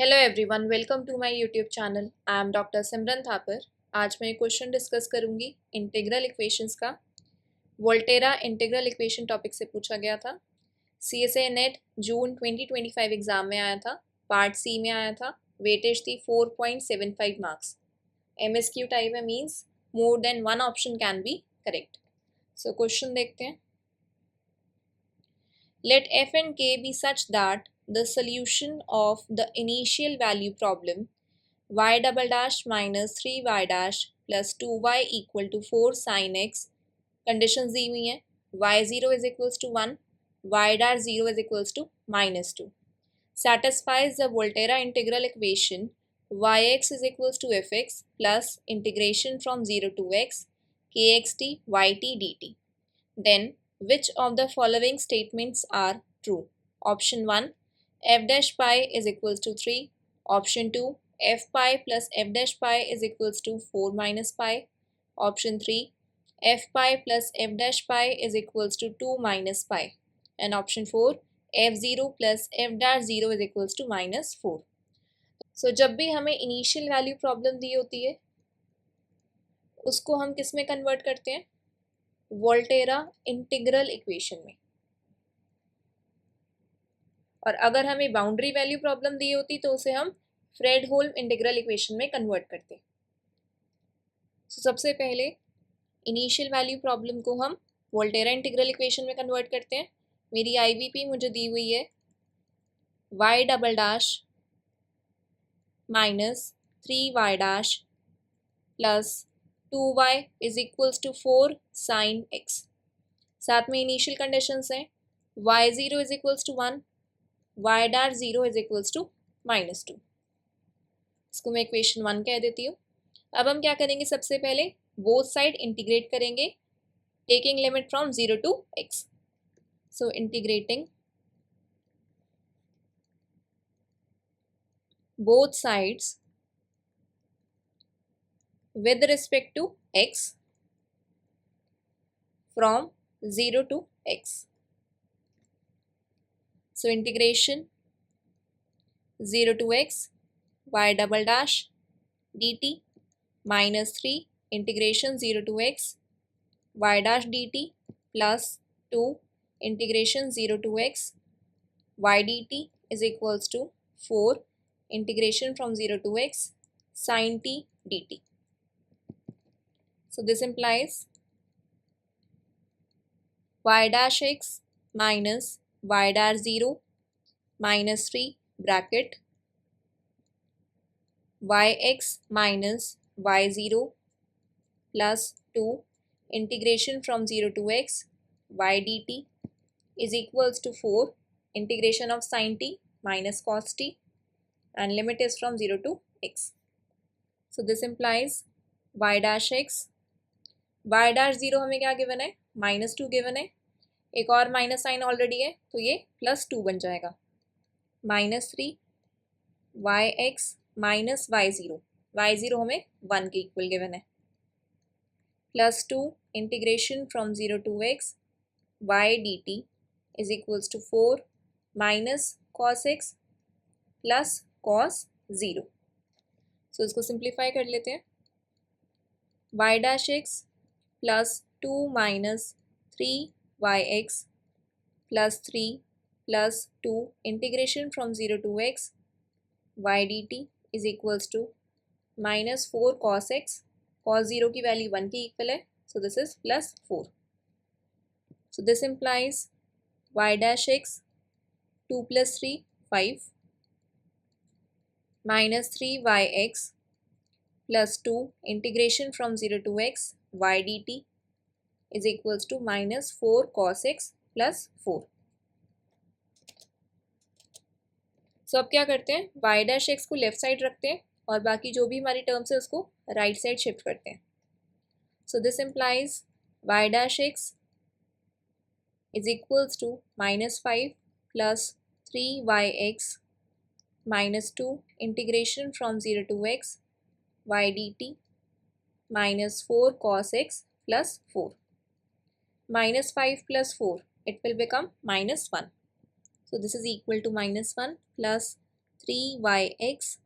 Hello everyone, welcome to my YouTube channel. I am doctor Simran Thapar. आज मैं एक question discuss करूंगी इंटीग्रल इक्वेशंस का। वोल्टेरा इंटीग्रल इक्वेशन टॉपिक से पूछा गया था। CSA नेट जून 2025 एग्जाम में आया था। पार्ट सी में आया था। वेटेज थी 4.75 मार्क्स। MSQ टाइप है, means more than one option can be correct. So question देखते हैं। Let f and k be such that the solution of the initial value problem y double dash minus 3y dash plus 2y equal to 4 sin x conditions दी हुई हैं। y0 is equals to 1, y dash 0 is equals to minus 2 satisfies the Volterra integral equation yx is equals to fx plus integration from 0 to x kxt yt dt. Then which of the following statements are true? Option 1, f dash pi is equals to 3. Option 2, f pi plus f dash pi is equals to 4 minus pi. Option 3, f pi plus f dash pi is equals to 2 minus pi. And option 4, f0 plus f dash 0 is equals to minus 4. So जब भी हमें initial value problem दी होती है उसको हम किस में convert करते हैं? वोल्टेरा इंटीग्रल इक्वेशन में। और अगर हमें बाउंड्री वैल्यू प्रॉब्लम दी होती तो उसे हम फ्रेडहोल्म इंटीग्रल इक्वेशन में कन्वर्ट करते। सबसे पहले इनिशियल वैल्यू प्रॉब्लम को हम वोल्टेरा इंटीग्रल इक्वेशन में कन्वर्ट करते हैं। मेरी IVP मुझे दी हुई है y double dash minus 3y dash plus 2y is equals to 4 sine x। साथ में इनिशियल कंडीशंस हैं y0 is equals to 1, y dash 0 is equals to minus 2। इसको मैं इक्वेशन 1 कह देती हूँ। अब हम क्या करेंगे? सबसे पहले बोथ साइड इंटीग्रेट करेंगे taking limit from 0 to x। So integrating both sides with respect to x from 0 to x. So integration 0 to x y double dash dt minus 3 integration 0 to x y dash dt plus 2 integration 0 to x y dt is equals to 4 integration from 0 to x sin t dt. So this implies y dash x minus y dash 0 minus 3 bracket yx minus y0 plus 2 integration from 0 to x y dt is equals to 4 integration of sin t minus cos t and limit is from 0 to x. So this implies y dash x, y dash 0 हमें क्या given है? -2 given है। एक और minus sign already है तो ये +2 बन जाएगा। -3 yx माइनस y0, y0 हमें 1 के इक्वल गिवन है, +2 integration from 0 to x y dt is equals to 4 minus cos x plus cos 0। So इसको सिंप्लीफाई कर लेते हैं। y dash x plus 2 minus 3yx plus 3 plus 2 integration from 0 to x y dt is equals to minus 4 cos x, cos 0 की value 1 की equal है, सो this is plus 4। So this implies y dash x 2 plus 3 5 minus 3yx plus 2 integration from 0 to x y dt is equals to minus 4 cos x plus 4। सो अब क्या करते हैं? y dash x को left side रखते हैं और बाकी जो भी हमारी टर्म्स है उसको राइट साइड शिफ्ट करते हैं। So this implies y dash x is equals to -5 plus 3yx minus 2 integration from 0 to x y dt minus 4 cos x plus 4, -5 plus 4 it will become -1, so this is equal to -1 plus 3yx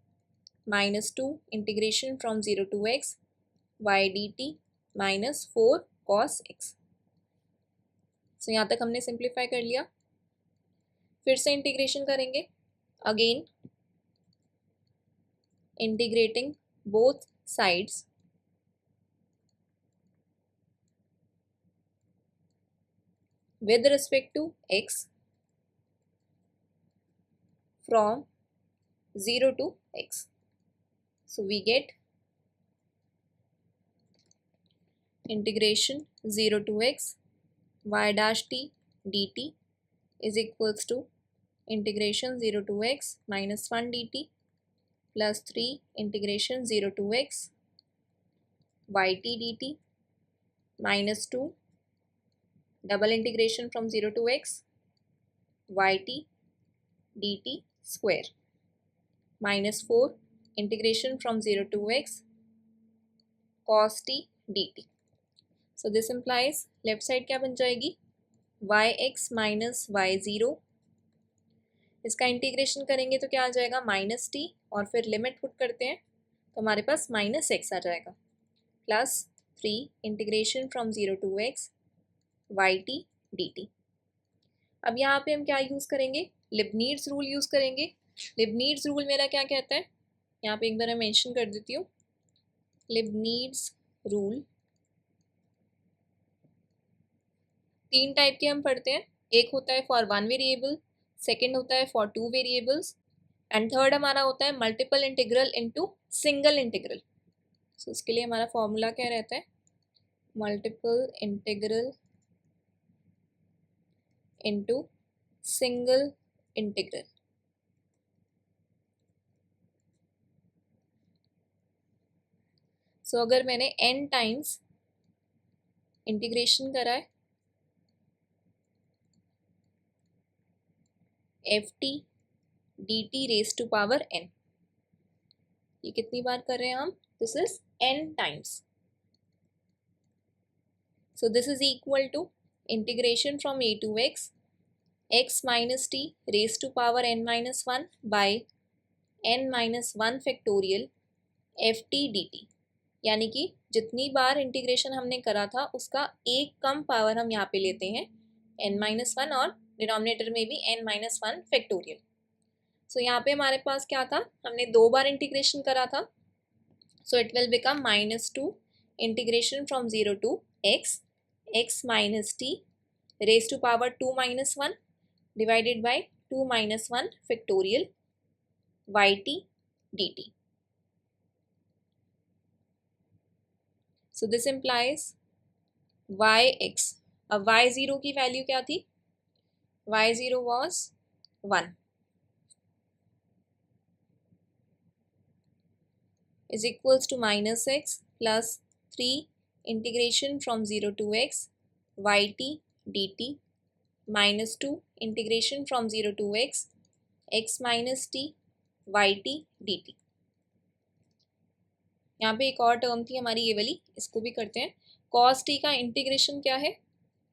minus 2 integration from 0 to x y dt minus 4 cos x। सो यहाँ तक हमने simplify कर लिया। फिर से integration करेंगे, again integrating both sides with respect to x from 0 to x. So we get integration 0 to x y dash t dt is equals to integration 0 to x minus 1 dt plus 3 integration 0 to x yt dt minus 2 double integration from 0 to x yt dt square minus 4 integration from 0 to x cos t dt। So this implies left side क्या बन जाएगी yx minus y0, इसका integration करेंगे तो क्या आ जाएगा minus T, और फिर लिमिट पुट करते हैं तो हमारे पास माइनस एक्स आ जाएगा plus 3 integration from 0 to x y t D t. अब यहाँ पे हम क्या यूज़ करेंगे, लिबनीज़ रूल यूज़ करेंगे। लिबनीज़ रूल मेरा क्या कहता है, यहाँ पे एक बार मैं मेंशन कर देती हूँ। लिबनीज़ रूल 3 टाइप के हम पढ़ते हैं, एक होता है फॉर 1 वेरिएबल, सेकेंड होता है फॉर 2 वेरिएबल्स, एंड थर्ड हमारा होता है multiple integral into single integral. So इसके लिए हमारा फॉर्मूला क्या रहता है, multiple integral into single integral. So अगर मैंने n टाइम्स इंटीग्रेशन करा है F T D T raise to power n, ये कितनी बार कर रहे हैं हम, this is n times. So this is equal to integration from a to x minus T raise to power n minus 1 by n minus 1 factorial F T D T, यानी कि जितनी बार इंटीग्रेशन हमने करा था उसका एक कम पावर हम यहाँ पे लेते हैं n माइनस 1, और डिनोमिनेटर में भी n माइनस 1 फैक्टोरियल। सो यहाँ पे हमारे पास क्या था, हमने 2 बार इंटीग्रेशन करा था, so it will become minus 2 integration from 0 to x minus T raise to power 2 minus 1 divided by 2 minus 1 factorial y t D t. So this implies yx, अब y0 की वैल्यू क्या थी, y0 was 1 is equals to minus x plus 3 integration from 0 to x yt dt minus 2 integration from 0 to x minus t yt dt। यहाँ पे एक और term थी हमारी ये वाली, इसको भी करते हैं। cos t का इंटीग्रेशन क्या है,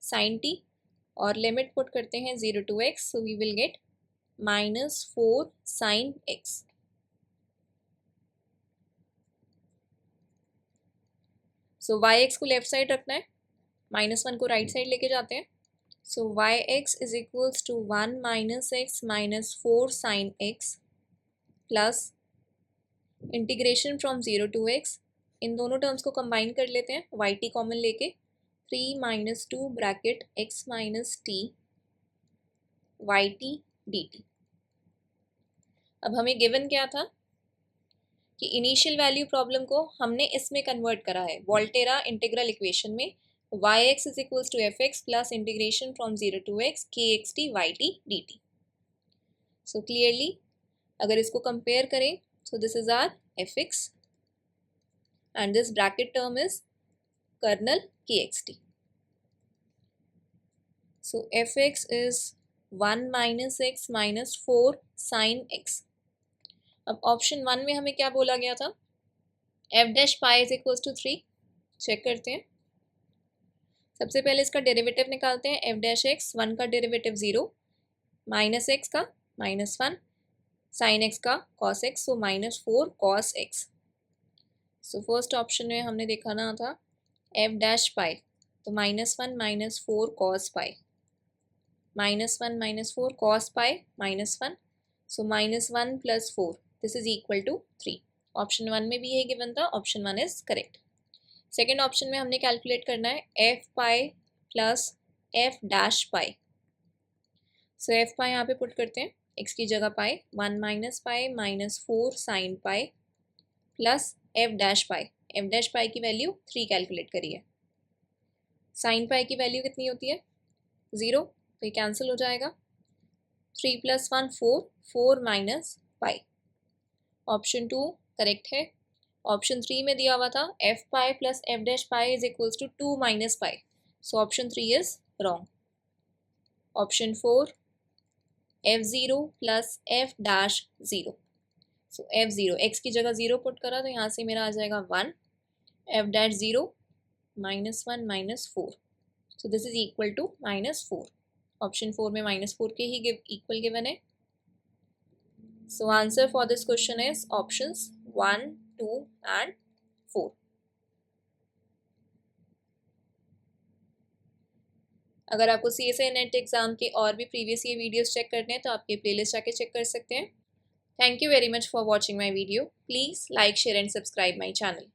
sin t, और लिमिट पुट करते हैं 0 to x, so we will get minus 4 sin x। So yx को लेफ्ट साइड रखना है, माइनस 1 को राइट साइड लेके जाते हैं। So yx is equals to 1 minus x minus 4 sin x plus integration from 0 to x, इन दोनों terms को कंबाइन कर लेते हैं वाई टी कॉमन लेके, 3 minus 2 bracket x minus t y t D t. अब हमें गिवन क्या था कि इनिशियल वैल्यू प्रॉब्लम को हमने इसमें कन्वर्ट करा है वोल्टेरा इंटीग्रल इक्वेशन में, yx is equals to f x plus integration from 0 to x K x t y t D t. So clearly अगर इसको कंपेयर करें, so this is our fx and this bracket term is kernel kxt. So fx is 1 minus x minus 4 sin x। अब option 1 में हमें क्या बोला गया था, f dash pi is equals to 3। Check करते हैं, सबसे पहले इसका डेरिवेटिव निकालते हैं, f डैश एक्स, 1 का डेरिवेटिव 0, माइनस एक्स का माइनस 1, साइन एक्स का कॉस एक्स, सो -4 cos x. So first option में हमने देखा ना था एफ डैश पाई, तो -1 -4 cos pi, -1 -4 cos pi -1, so -1 + 4 this is equal to 3। Option 1 में भी यही गिवन था, option 1 is correct. Second option में हमने कैलकुलेट करना है F pi plus F dash pi. So F pi यहाँ पे पुट करते हैं, एक्स की जगह pi, 1 - pi -4 sine pi plus F dash pi. F dash pi की वैल्यू 3 कैलकुलेट करिए। साइन पाई की वैल्यू कितनी होती है 0, तो ये कैंसिल हो जाएगा। 3 + 1 4, 4 - पाई। ऑप्शन 2 करेक्ट है। ऑप्शन 3 में दिया हुआ था f pi plus F dash pi is equals to 2 - pi, so option 3 is wrong. Option 4 f0 plus F dash 0, so f0 x की जगह 0 पुट करा तो यहाँ से मेरा आ जाएगा 1, f dash 0 -1 -4, so this is equal to -4। Option 4 में -4 के ही इक्वल गिवन है। So answer for this question is options 1, 2 and 4। अगर आपको CSA नेट एग्जाम के और भी प्रीवियस ईयर वीडियोस चेक करने हैं तो आपके प्लेलिस्ट जाके चेक कर सकते हैं। Thank you very much for watching my video. Please like, share and subscribe my channel.